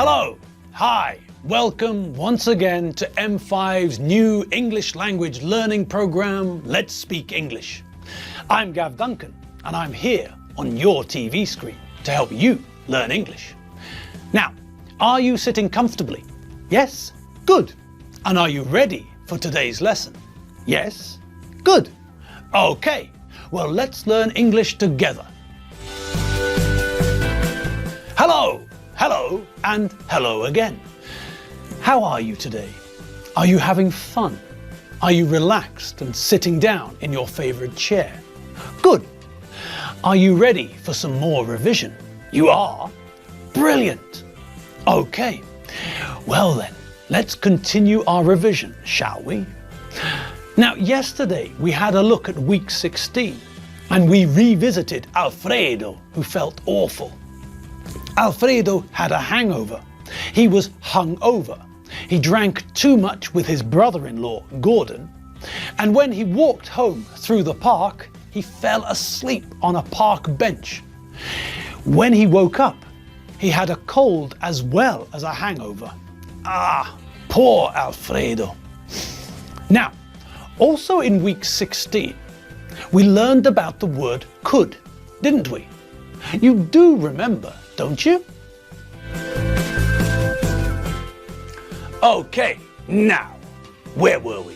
Hello, hi, welcome once again to M5's new English language learning program, Let's Speak English. I'm Gav Duncan and I'm here on your TV screen to help you learn English. Now, are you sitting comfortably? Yes? Good. And are you ready for today's lesson? Yes? Good. Okay, well let's learn English together. Hello, hello and hello again. How are you today? Are you having fun? Are you relaxed and sitting down in your favourite chair? Good. Are you ready for some more revision? You are? Brilliant. Okay, well then, let's continue our revision, shall we? Now, yesterday we had a look at week 16 and we revisited Alfredo, who felt awful. Alfredo had a hangover. He was hungover. He drank too much with his brother-in-law, Gordon, and when he walked home through the park, he fell asleep on a park bench. When he woke up, he had a cold as well as a hangover. Ah, poor Alfredo. Now, also in week 16, we learned about the word could, didn't we? You do remember, don't you? Okay, now, where were we?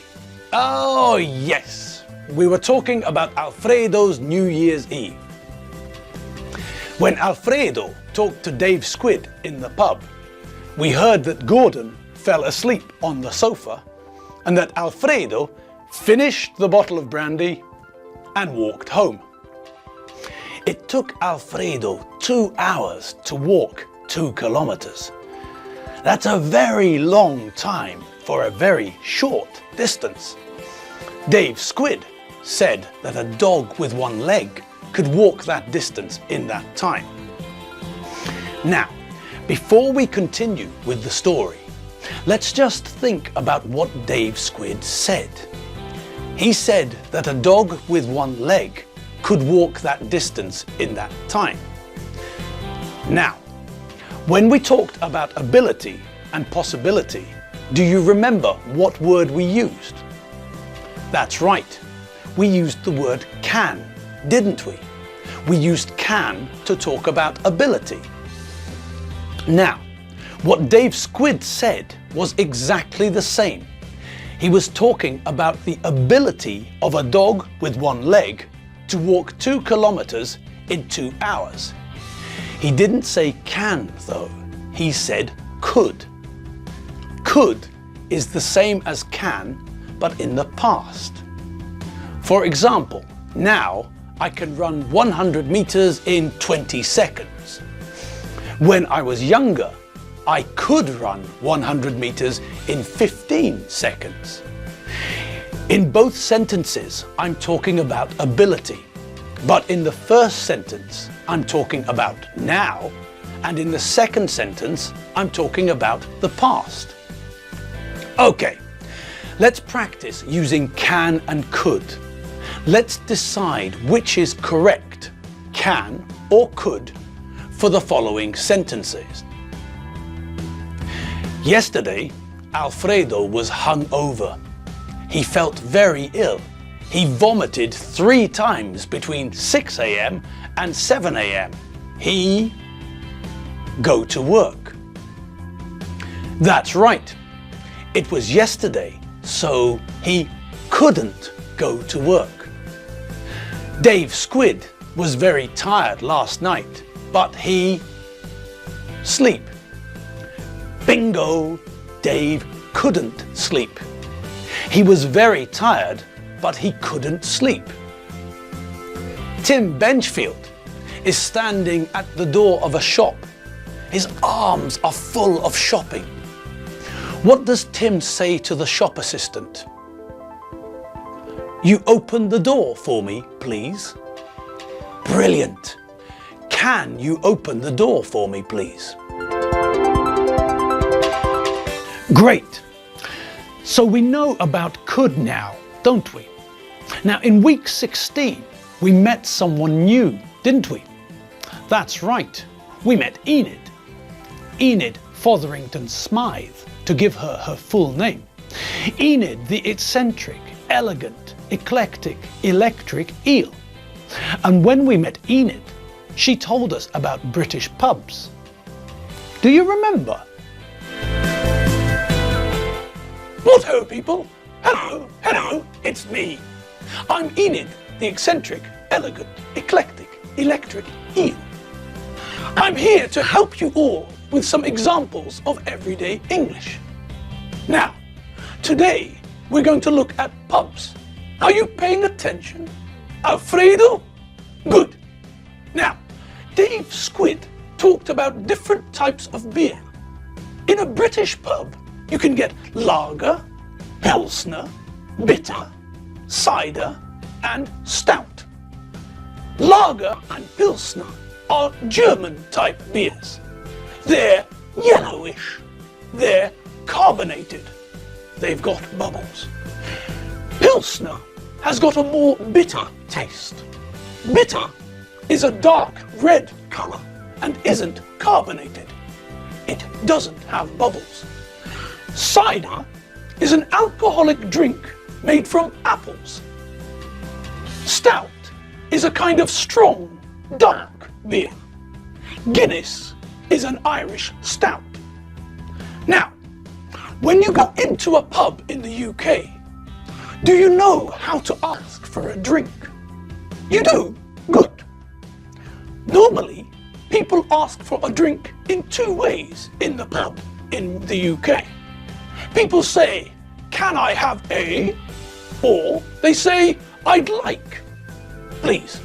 Oh yes, we were talking about Alfredo's New Year's Eve. When Alfredo talked to Dave Squid in the pub, we heard that Gordon fell asleep on the sofa and that Alfredo finished the bottle of brandy and walked home. It took Alfredo 2 hours to walk 2 kilometers. That's a very long time for a very short distance. Dave Squid said that a dog with 1 leg could walk that distance in that time. Now, before we continue with the story, let's just think about what Dave Squid said. He said that a dog with 1 leg could walk that distance in that time. Now, when we talked about ability and possibility, do you remember what word we used? That's right, we used the word can, didn't we? We used can to talk about ability. Now, what Dave Squid said was exactly the same. He was talking about the ability of a dog with 1 leg to walk 2 kilometers in 2 hours. He didn't say can though, he said could. Could is the same as can, but in the past. For example, now I can run 100 meters in 20 seconds. When I was younger, I could run 100 meters in 15 seconds. In both sentences, I'm talking about ability, but in the first sentence, I'm talking about now, and in the second sentence, I'm talking about the past. Okay, let's practice using can and could. Let's decide which is correct, can or could, for the following sentences. Yesterday, Alfredo was hungover. He felt very ill. He vomited 3 times between 6 a.m. and 7 a.m. He go to work. That's right. It was yesterday, so he couldn't go to work. Dave Squid was very tired last night, but he sleep. Bingo! Dave couldn't sleep. He was very tired, but he couldn't sleep. Tim Benchfield is standing at the door of a shop. His arms are full of shopping. What does Tim say to the shop assistant? You open the door for me, please. Brilliant. Can you open the door for me, please? Great. So we know about could now, don't we? Now in week 16, we met someone new, didn't we? That's right, we met Enid. Enid Fotherington Smythe to give her her full name. Enid the eccentric, elegant, eclectic, electric eel. And when we met Enid, she told us about British pubs. Do you remember? What ho, people? Hello, hello, it's me. I'm Enid, the eccentric, elegant, eclectic, electric eel. I'm here to help you all with some examples of everyday English. Now, today we're going to look at pubs. Are you paying attention? Alfredo? Good. Now, Dave Squid talked about different types of beer. In a British pub, you can get lager, pilsner, bitter, cider, and stout. Lager and pilsner are German-type beers. They're yellowish. They're carbonated. They've got bubbles. Pilsner has got a more bitter taste. Bitter is a dark red colour and isn't carbonated. It doesn't have bubbles. Cider is an alcoholic drink made from apples. Stout is a kind of strong, dark beer. Guinness is an Irish stout. Now, when you go into a pub in the UK, do you know how to ask for a drink? You do? Good. Normally, people ask for a drink in two ways in the pub in the UK. People say, "Can I have a?" Or they say, "I'd like." Please.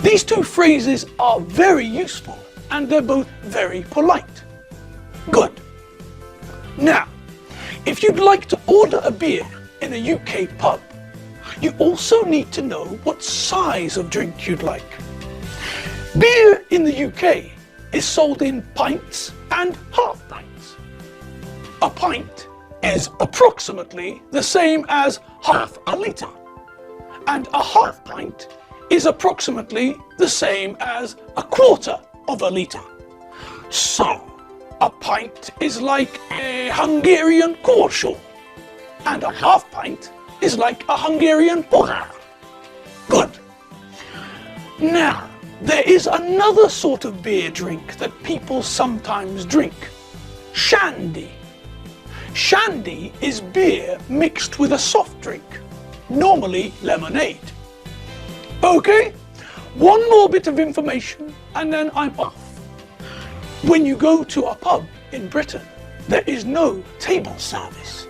These two phrases are very useful and they're both very polite. Good. Now, if you'd like to order a beer in a UK pub, you also need to know what size of drink you'd like. Beer in the UK is sold in pints and half pints. A pint is approximately the same as half a litre, and a half pint is approximately the same as a quarter of a litre. So, a pint is like a Hungarian kortól, and a half pint is like a Hungarian porter. Good. Now, there is another sort of beer drink that people sometimes drink. Shandy. Shandy is beer mixed with a soft drink, normally lemonade. Okay, one more bit of information and then I'm off. When you go to a pub in Britain, there is no table service.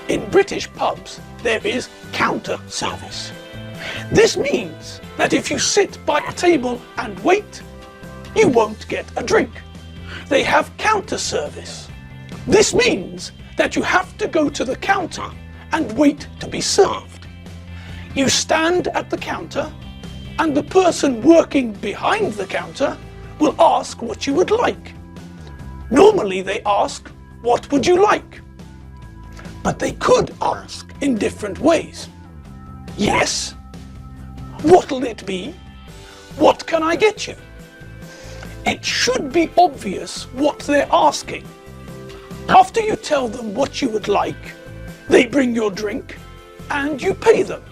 In British pubs, there is counter service. This means that if you sit by a table and wait, you won't get a drink. They have counter service. This means that you have to go to the counter and wait to be served. You stand at the counter and the person working behind the counter will ask what you would like. Normally they ask, "What would you like?" But they could ask in different ways. "Yes? What'll it be? What can I get you?" It should be obvious what they're asking. After you tell them what you would like, they bring your drink and you pay them.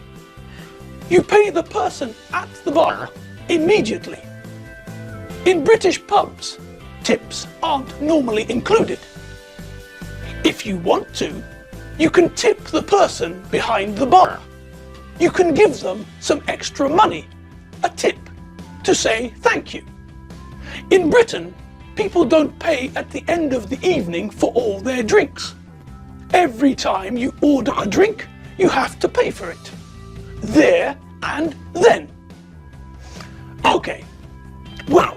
You pay the person at the bar immediately. In British pubs, tips aren't normally included. If you want to, you can tip the person behind the bar. You can give them some extra money, a tip, to say thank you. In Britain, people don't pay at the end of the evening for all their drinks. Every time you order a drink, you have to pay for it. There and then. Okay, well,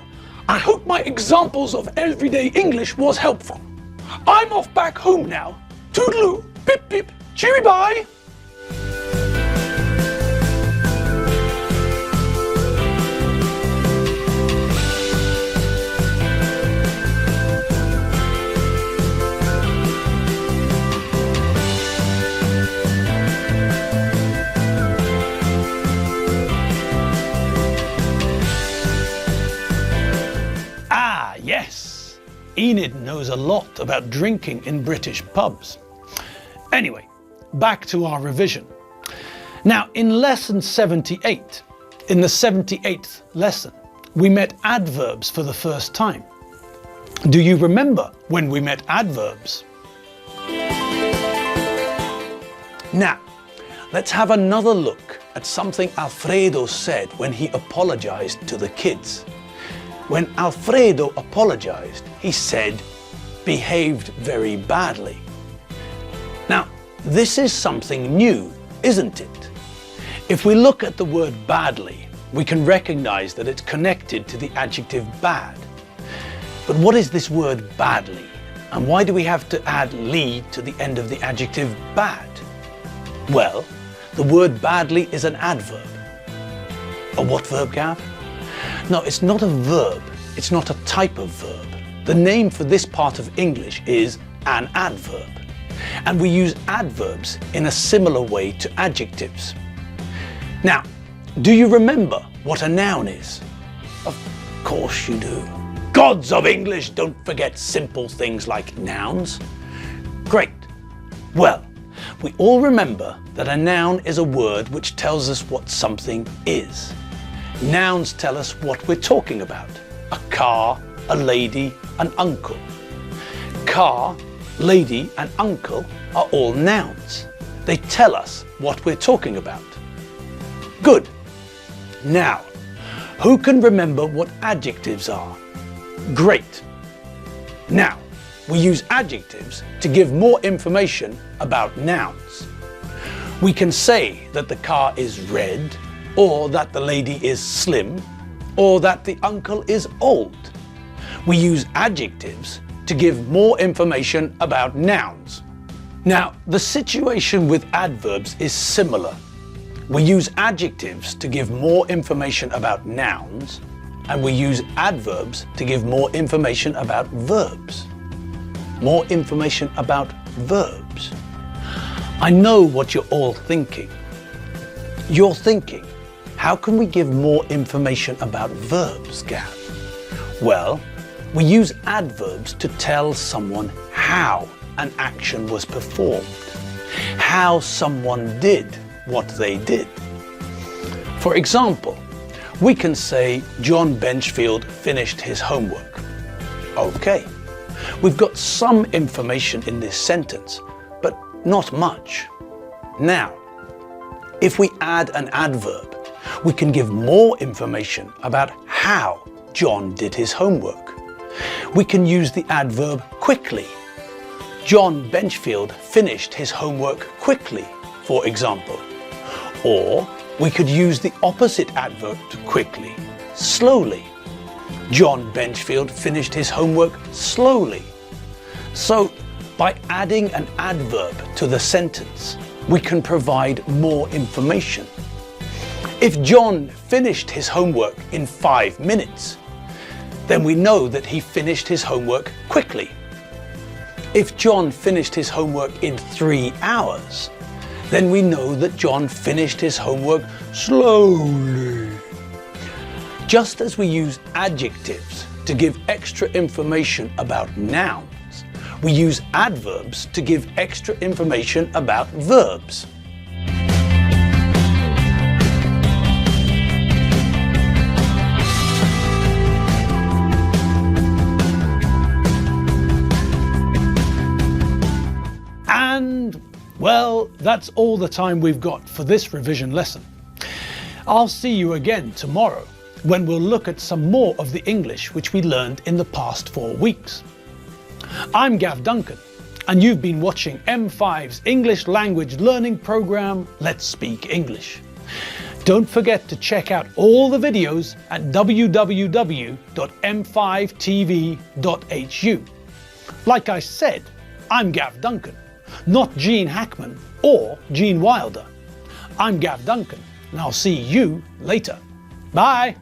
I hope my examples of everyday English was helpful. I'm off back home now. Toodaloo, pip pip, cheery bye. Enid knows a lot about drinking in British pubs. Anyway, back to our revision. Now, in lesson 78, in the 78th lesson, we met adverbs for the first time. Do you remember when we met adverbs? Now, let's have another look at something Alfredo said when he apologized to the kids. When Alfredo apologized, he said, behaved very badly. Now, this is something new, isn't it? If we look at the word badly, we can recognize that it's connected to the adjective bad. But what is this word badly? And why do we have to add "ly" to the end of the adjective bad? Well, the word badly is an adverb. A what verb, Gav? No, it's not a verb. It's not a type of verb. The name for this part of English is an adverb. And we use adverbs in a similar way to adjectives. Now, do you remember what a noun is? Of course you do. Gods of English, don't forget simple things like nouns. Great. Well, we all remember that a noun is a word which tells us what something is. Nouns tell us what we're talking about. A car, a lady, an uncle. Car, lady, and uncle are all nouns. They tell us what we're talking about. Good. Now, who can remember what adjectives are? Great. Now, we use adjectives to give more information about nouns. We can say that the car is red, or that the lady is slim, or that the uncle is old. We use adjectives to give more information about nouns. Now, the situation with adverbs is similar. We use adjectives to give more information about nouns, and we use adverbs to give more information about verbs. More information about verbs. I know what you're all thinking. You're thinking, how can we give more information about verbs, Gav? Well, we use adverbs to tell someone how an action was performed, how someone did what they did. For example, we can say John Benchfield finished his homework. Okay, we've got some information in this sentence, but not much. Now, if we add an adverb, we can give more information about how John did his homework. We can use the adverb quickly. John Benchfield finished his homework quickly, for example. Or we could use the opposite adverb to quickly, slowly. John Benchfield finished his homework slowly. So, by adding an adverb to the sentence, we can provide more information. If John finished his homework in 5 minutes, then we know that he finished his homework quickly. If John finished his homework in 3 hours, then we know that John finished his homework slowly. Just as we use adjectives to give extra information about nouns, we use adverbs to give extra information about verbs. And, well, that's all the time we've got for this revision lesson. I'll see you again tomorrow when we'll look at some more of the English which we learned in the past 4 weeks. I'm Gav Duncan, and you've been watching M5's English language learning program, Let's Speak English. Don't forget to check out all the videos at www.m5tv.hu. Like I said, I'm Gav Duncan, not Gene Hackman or Gene Wilder. I'm Gav Duncan, and I'll see you later. Bye!